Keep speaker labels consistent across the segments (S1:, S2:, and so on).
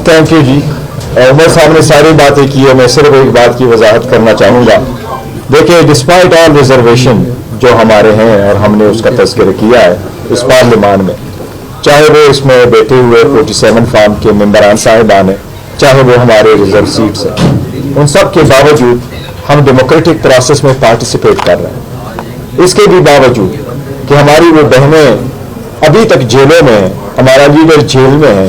S1: Thank you जी। उमर साहब ने सारी बातें की है, मैं सिर्फ एक बात की वजाहत करना चाहूँगा। देखिए, डिस्पाइट ऑल रिजर्वेशन जो हमारे हैं और हमने उसका तज़किरा किया है इस पार्लियामान में, चाहे वो इसमें बैठे हुए 47 फार्म के मेंबरान साहिबान हैं, चाहे वो हमारे रिजर्व सीट्स हैं, उन सब के बावजूद हम डेमोक्रेटिक प्रोसेस में पार्टिसिपेट कर रहे हैं। इसके भी बावजूद कि हमारी वो बहनें अभी तक जेलों में हैं, हमारा लीडर जेल में है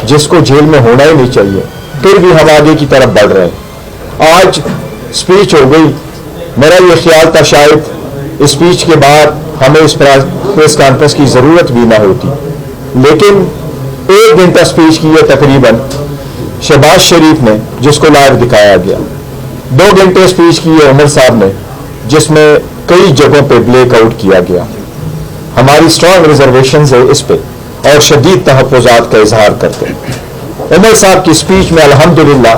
S1: जिसको जेल में होना ही नहीं चाहिए, फिर भी हम आगे की तरफ बढ़ रहे हैं। आज स्पीच हो गई, मेरा ये ख्याल था शायद इस स्पीच के बाद हमें इस प्रेस कॉन्फ्रेंस की ज़रूरत भी ना होती, लेकिन 1 घंटा स्पीच की है तकरीबन शहबाज शरीफ ने, जिसको लाइव दिखाया गया। 2 घंटे स्पीच की है उमर साहब ने, जिसमें कई जगहों पे ब्लैक आउट किया गया। हमारी स्ट्रॉन्ग रिजर्वेशन है इस पे और शदीद तहफ़्फ़ुज़ात का इजहार करते हैं। उमर साहब की स्पीच में अल्हम्दुलिल्लाह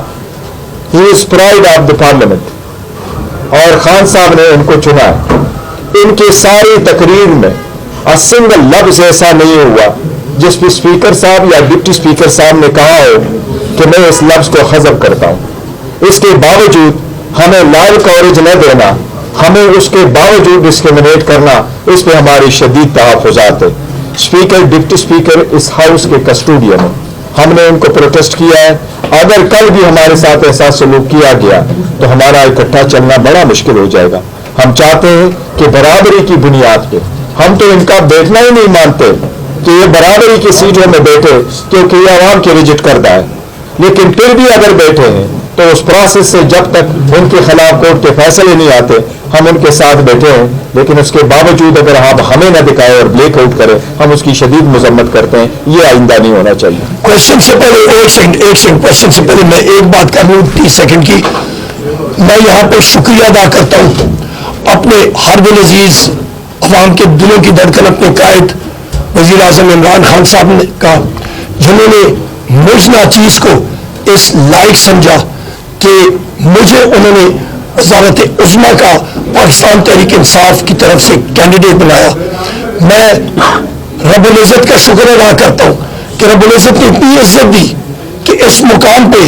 S1: he is pride of the parliament और खान साहब ने उनको चुना है। इनकी सारी तकरीर में सिंगल लफ्ज़ ऐसा नहीं हुआ जिस पर स्पीकर साहब या डिप्टी स्पीकर साहब ने कहा हो कि मैं इस लफ्ज़ को हज़फ करता हूँ। इसके बावजूद हमें लाइव कवरेज न देना, हमें उसके बावजूद डिस्क्रिमिनेट करना, इस पर हमारी शदीद तहफ़्फ़ुज़ात है। स्पीकर डिप्टी स्पीकर इस हाउस के कस्टोडियन हैं, हमने उनको प्रोटेस्ट किया है। अगर कल भी हमारे साथ ऐसा सलूक किया गया तो हमारा इकट्ठा चलना बड़ा मुश्किल हो जाएगा। हम चाहते हैं कि बराबरी की बुनियाद पे, हम तो इनका बैठना ही नहीं मानते कि ये बराबरी की सीटों में बैठे, क्योंकि ये आवाम की रिजेक्ट करता है, लेकिन फिर भी अगर बैठे हैं तो उस प्रोसेस से जब तक उनके खिलाफ कोर्ट के फैसले नहीं आते हम उनके साथ बैठे हैं। लेकिन उसके बावजूद अगर आप हमें न दिखाए और ब्लैक आउट करें, हम उसकी शदीद मजम्मत करते हैं। ये आइंदा नहीं होना चाहिए।
S2: क्वेश्चन से पहले एक सेकंड क्वेश्चन से पहले मैं एक बात कर लूँ 30 सेकंड की। मैं यहाँ पे शुक्रिया अदा करता हूँ अपने हर दिल अजीज अवाम के दिलों की धड़कन अपने कायद वज़ीर आज़म इमरान खान साहब ने का, जिन्होंने मुझ नाचीज़ को इस लायक समझा कि मुझे उन्होंने वज़ारत उज़्मा का पाकिस्तान तहरीक इंसाफ की तरफ से कैंडिडेट बनाया। मैं रब्बुल इज़्ज़त का शुक्र अदा करता हूँ कि रब्बुल इज़्ज़त ने इतनी इज्जत दी कि इस मुकाम पे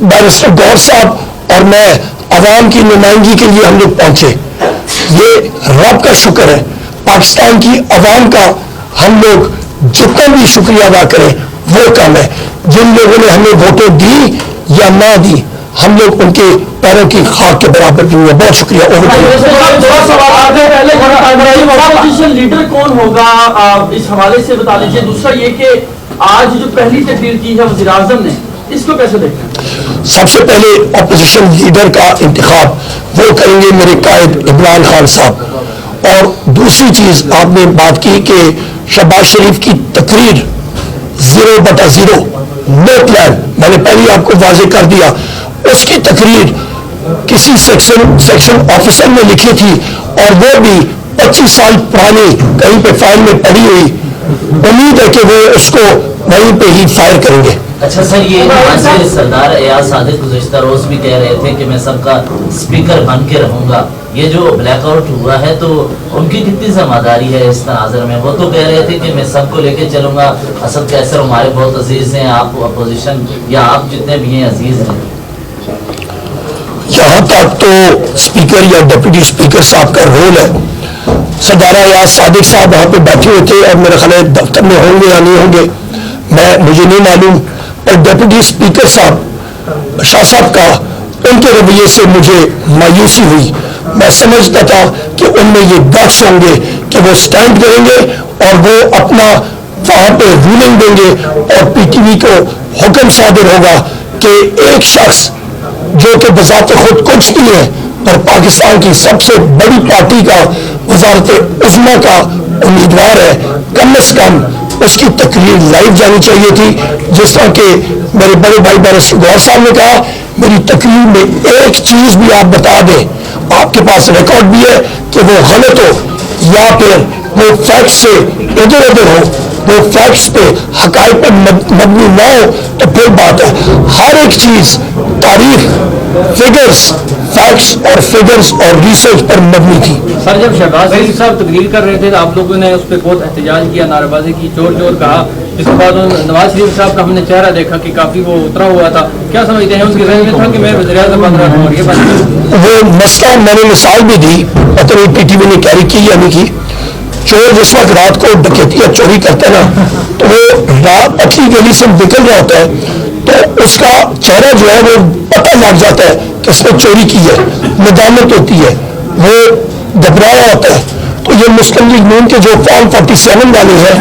S2: बैरिस्टर गौर साहब और मैं अवाम की नुमाइंदगी के लिए हम लोग पहुँचे। ये रब का शुक्र है। पाकिस्तान की अवाम का हम लोग जितना भी शुक्रिया अदा करें वो कम है। जिन लोगों ने हमें वोटें दी या ना दी, हम लोग उनके पैरों की खाक के बराबर भी हुए। बहुत शुक्रिया।
S3: अपोजिशन लीडर कौन होगा इस हवाले से बता दीजिए। दूसरा ये कि आज जो पहली तकरीर की है वज़ीर आज़म ने, इसको कैसे देखते हैं?
S2: सबसे पहले अपोजिशन लीडर का इंतखाब वो करेंगे मेरे कायद इमरान खान साहब। और दूसरी चीज आपने बात की कि शहबाज शरीफ की तकरीर 0/0 नो प्लान, मैंने पहले आपको वाज़ेह कर दिया। उसकी तकरीर किसी सेक्शन ऑफिसर ने लिखी थी और वो भी 25 साल पुरानी कहीं पे फाइल में पड़ी हुई। उम्मीद है कि वो उसको वहीं पे ही फायर करेंगे।
S4: अच्छा सर, ये सरदार एयाज सादिक गुज़श्ता रोज भी कह रहे थे कि मैं सबका स्पीकर बन के रहूंगा। ये जो ब्लैकआउट हुआ है तो उनकी कितनी जिम्मेदारी है इस तनाज़ुर में? वो तो कह रहे थे कि मैं सबको लेके चलूंगा। असद कैसर हमारे बहुत अजीज हैं, आप अपोजिशन या आप जितने भी हैं अजीज हैं।
S2: यहाँ तक तो स्पीकर या डिप्टी स्पीकर साहब का रोल है। सरदार एयाज सादिक साहब वहाँ पे बैठे हुए थे और मेरे ख्याल है दफ्तर में होंगे या नहीं होंगे मुझे नहीं मालूम। और डिप्टी स्पीकर साहब शाह साहब का उनके रवैये से मुझे मायूसी हुई। मैं समझता था कि उनमें ये गट्स होंगे कि वो स्टैंड करेंगे और वो अपना वहाँ पे रूलिंग देंगे और पीटीवी को हुक्म सादिर होगा कि एक शख्स जो कि बजाते खुद कुछ भी है और पाकिस्तान की सबसे बड़ी पार्टी का वज़ारत उज़्मा का उम्मीदवार है, कम से कम उसकी तकरीर लाइव जानी चाहिए थी। जिस तरह के मेरे बड़े भाई बैरिस्टर गौर साहब ने कहा, मेरी तकरीर में एक चीज भी आप बता दें, आपके पास रिकॉर्ड भी है कि वो गलत हो या फिर वो फैक्ट से इधर उधर हो, वो फैक्ट्स पे हकायक पे मबनी ना हो तो फिर बात है। हर एक चीज तारीख, फिगर्स, फैक्ट्स और फिगर्स और रिसर्च पर मबनी थी।
S5: सर, जब शहबाज शरीफ साहब तकरीर कर रहे थे तो आप लोगों ने उस पर बहुत एहतजाज किया, नारेबाजी की, जोर कहा। इसके बाद नवाज शरीफ साहब का हमने चेहरा देखा कि काफी वो उतरा हुआ था। क्या समझते हैं, उसके जहन में था कि मैं वज़ीर-ए-आज़म बन रहा हूँ और ये बात?
S2: वो मसला मैंने मिसाल भी दी, पता नहीं पीटीवी ने कैरी की या नहीं की। चोर जिस वक्त रात को डकैती या चोरी करता है ना, तो वो रात पतली गली से निकल रहा होता है, तो उसका चेहरा जो है वो पता लग जाता है कि इसने चोरी की है, नदामत होती है, वो घबराया होता है। तो ये मुस्लिम लीग नून के जो फॉर्म 47 वाले हैं,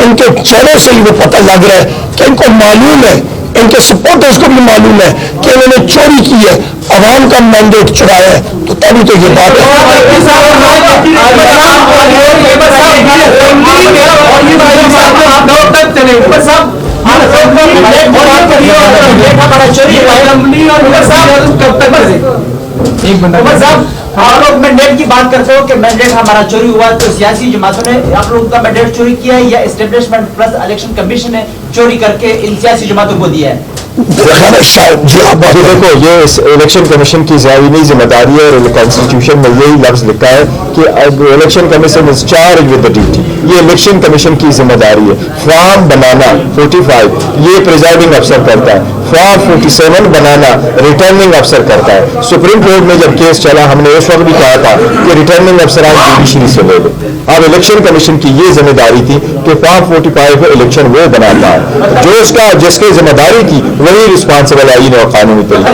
S2: इनके चेहरे से ही वो पता लग रहा है कि इनको मालूम है, इनके सपोर्टर्स को भी मालूम है कि इन्होंने चोरी की है, अवाम का मैंडेट चुराया है। तो तभी तो ये बात है।
S6: आप लोग मैंडेट की बात करते हो कि मैंडेट हमारा चोरी हुआ, तो सियासी जमातों ने आप लोगों का मैंडेट चोरी किया है या एस्टेब्लिशमेंट प्लस इलेक्शन कमीशन ने चोरी करके इन सियासी जमातों को दिया है?
S2: जी आप
S1: देखो, ये इलेक्शन कमीशन की ज़ाहिरी जिम्मेदारी है और कॉन्स्टिट्यूशन में यही लफ्ज लिखा है कि election commission is charge with the duty. ये इलेक्शन कमीशन की जिम्मेदारी है। फॉर्म बनाना 45 ये प्रिजाइडिंग अफसर करता है, फॉर्म 47 बनाना रिटर्निंग अफसर करता है। सुप्रीम कोर्ट में जब केस चला, हमने उस वक्त भी कहा था कि रिटर्निंग अफसर आज जुडिशरी से ले ले। अब इलेक्शन कमीशन की ये जिम्मेदारी थी कि फॉर्म 45 इलेक्शन वो बनाता है, जो उसका जिसकी जिम्मेदारी थी वही रिस्पॉन्सिबल आईन और कानूनी तरीके।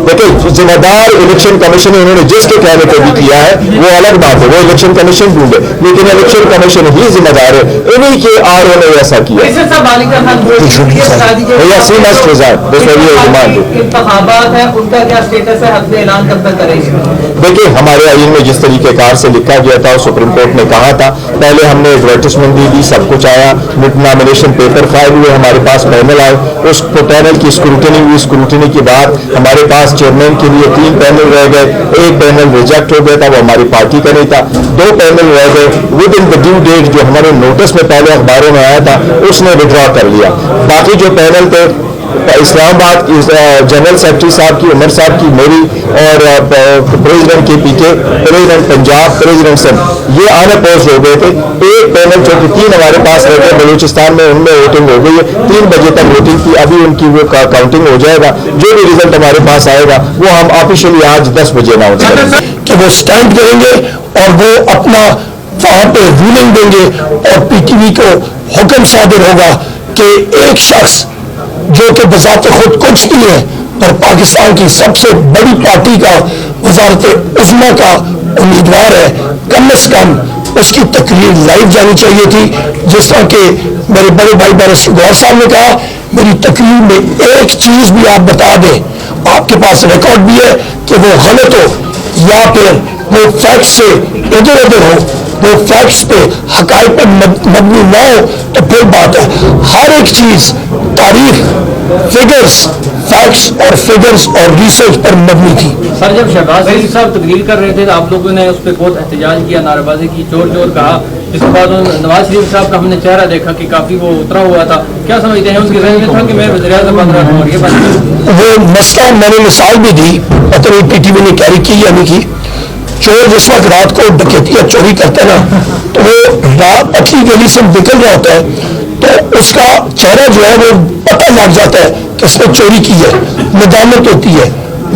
S1: देखिए, जिम्मेदार इलेक्शन कमीशन उन्होंने जिसके कहने पर भी किया है वो अलग बात है, वो इलेक्शन कमीशन ढूंढे, लेकिन इलेक्शन कमीशन ही जिम्मेदार है। इन्हीं के आर ने ऐसा किया।
S6: इंतखाबात है, उनका क्या स्टेटस है, हद ऐलान कब तक करेंगे?
S1: देखिए, हमारे आईन में जिस तरीके कार से लिखा गया था, सुप्रीम कोर्ट ने कहा था, पहले हमने एडवर्टिजमेंट दी, सब कुछ आया, नॉमिनेशन पेपर फाइल हुए, हमारे पास पैनल आए, उस पैनल की स्क्रूटनी हुई, स्क्रूटनी के बाद हमारे पास चेयरमैन के लिए 3 पैनल रह गए, एक पैनल रिजेक्ट हो गया था, वो हमारी पार्टी का नहीं था, 2 पैनल रह गए। Within the due date जो हमारे नोटिस में पहले अखबारों में आया था, उसने विड्रॉ कर लिया। बाकी जो पैनल थे, इस्लामाबाद की जनरल सेक्रेटरी साहब की, उमर साहब की, मेरी और प्रेसिडेंट के पीके, प्रेसिडेंट पंजाब, प्रेसिडेंट सब, ये अनअपोज हो गए थे। एक पैनल जो कि 3 हमारे पास रहते हैं बलूचिस्तान में, उनमें वोटिंग हो गई है, 3 बजे तक वोटिंग थी, अभी उनकी वो काउंटिंग हो जाएगा। जो भी रिजल्ट हमारे पास आएगा वो हम ऑफिशियली आज 10 बजे अनाउंस करेंगे
S2: कि वो स्टैंड करेंगे और वो अपना वहां पे रूलिंग देंगे और पीटीवी को हुक्म सादिर होगा कि एक शख्स जो कि बजाते खुद कुछ नहीं है पर पाकिस्तान की सबसे बड़ी पार्टी का वजारत उज़्मा का उम्मीदवार है, कम से कम उसकी तकरीर लाइव जानी चाहिए थी। जिस तरह के मेरे बड़े भाई बैरिस्टर गौर साहब ने कहा, मेरी तकरीर में एक चीज भी आप बता दें, आपके पास रिकॉर्ड भी है कि वो गलत हो या फिर वो फैक्ट से इधर उधर हो, वो फैक्ट्स पे हकायक पर मबनी ना हो, तो फिर बात है। हर एक चीज तारीख, फिगर्स, फैक्ट्स और फिगर्स और रिसर्च पर मबनी थी।
S5: सर, जब शहबाज शरीफ साहब तकरीर कर रहे थे तो आप लोगों ने उस पर बहुत एहतजाज किया, नारेबाजी की, जोर कहा। इसके बाद नवाज शरीफ साहब का हमने चेहरा देखा कि काफी वो उतरा हुआ था। क्या समझते हैं, उसके जहन में था कि मैं वज़ीर-ए-आज़म बन रहा हूँ और ये बात?
S2: वो मसला मैंने मिसाल भी दी, पता नहीं पीटीवी ने कैरी की या नहीं की। चोर जिस वक्त रात को डकैती या चोरी करता है ना, तो वो रात पतली गली से निकल रहा होता है, तो उसका चेहरा जो है वो पता लग जाता है कि इसने चोरी की है, नदामत होती है,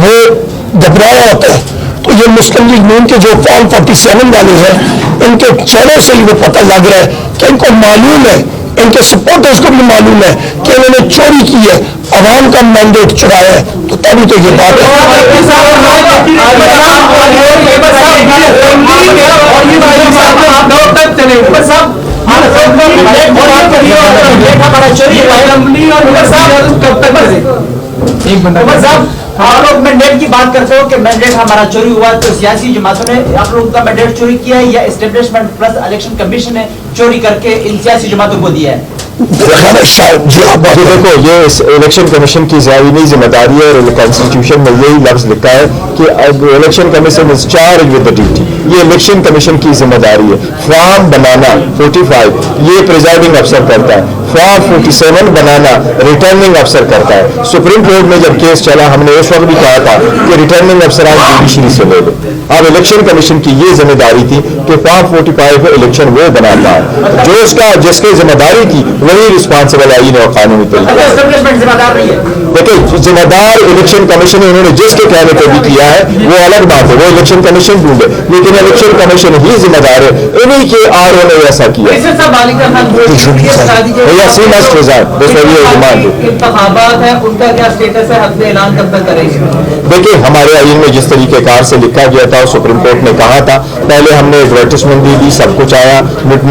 S2: वो घबराया होता है। तो ये मुस्लिम लीग नून के जो फॉर्म 47 वाले हैं, इनके चेहरे से ही वो पता लग रहा है कि इनको मालूम है, इनके सपोर्टर्स को भी मालूम है कि इन्होंने चोरी की है, अवाम का मैंडेट चुराया है। तो तभी तो ये बात है।
S6: आप लोग मैंडेट की बात करते हो कि मैंडेट हमारा चोरी हुआ, तो सियासी जमातों ने आप लोगों का मैंडेट चोरी किया है या एस्टेब्लिशमेंट प्लस इलेक्शन कमीशन ने चोरी करके इन सियासी जमातों को दिया है?
S2: मेरा ख्याल है शायद जी आप बात
S1: जी
S2: करें।
S1: देखो, ये इलेक्शन कमीशन की ज़ाहिरी जिम्मेदारी है और कॉन्स्टिट्यूशन में यही लफ्ज़ लिखा है कि election commission is charge with the duty. ये इलेक्शन कमीशन की जिम्मेदारी है। फॉर्म बनाना 45 ये प्रिजाइडिंग अफसर करता है, फॉर्म 47 बनाना रिटर्निंग अफसर करता है। सुप्रीम कोर्ट में जब केस चला, हमने उस वक्त भी कहा था कि रिटर्निंग अफसर आज जुडिशरी से ले लो। अब इलेक्शन कमीशन की ये जिम्मेदारी थी कि फॉर्म 45 इलेक्शन वो बनाता है, जो उसका जिसकी जिम्मेदारी थी वही रिस्पॉन्सिबल आईन और कानूनी तरीके से।
S6: एस्टेब्लिशमेंट जिम्मेदार नहीं है।
S1: देखिए, जिम्मेदार इलेक्शन कमीशन है, उन्होंने जिसके कहने पर भी किया है वो अलग बात है, वो इलेक्शन कमीशन ढूंढे, लेकिन इलेक्शन कमीशन ही जिम्मेदार है। इन्हीं के आर ने ऐसा किया। भैया सी मस्ट रिजाइन, दोस्तों ये डिमांड है।
S6: इंतखाबात है, उनका क्या स्टेटस है, हद ऐलान कब तक करेंगे?
S1: देखिए, हमारे आईन में जिस तरीकेकार से लिखा गया था, सुप्रीम कोर्ट ने कहा था, पहले हमने एडवर्टाइजमेंट दी, सब कुछ आया,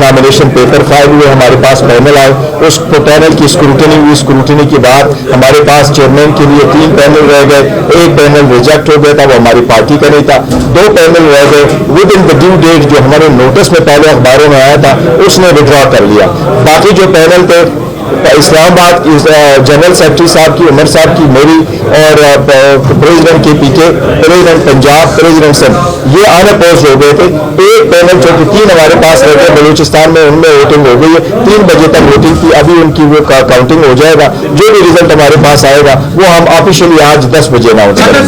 S1: नॉमिनेशन पेपर फाइल हुए, हमारे पास पैनल आए, उस पैनल की स्क्रूटनी हुई, स्क्रूटनी के बाद हमारे पास चेयरमैन के लिए 3 पैनल रह गए, एक पैनल रिजेक्ट हो गया था, वो हमारी पार्टी का नहीं था, 2 पैनल रह गए। Within the due date जो हमारे नोटिस में पहले अखबारों में आया था, उसने विड्रॉ कर लिया। बाकी जो पैनल थे, इस्लामाबाद जनरल सेक्रेटरी साहब की, उमर साहब की, मेरी और प्रेसिडेंट के पीके, प्रेसिडेंट पंजाब, प्रेसिडेंट सिंध, ये अनअपोज हो गए थे। एक पैनल जो कि 3 हमारे पास रह गए बलूचिस्तान में, उनमें वोटिंग हो गई है, 3 बजे तक वोटिंग की, अभी उनकी वो काउंटिंग हो जाएगा। जो भी रिजल्ट हमारे पास आएगा वो हम ऑफिशियली आज 10 बजे अनाउंस करेंगे।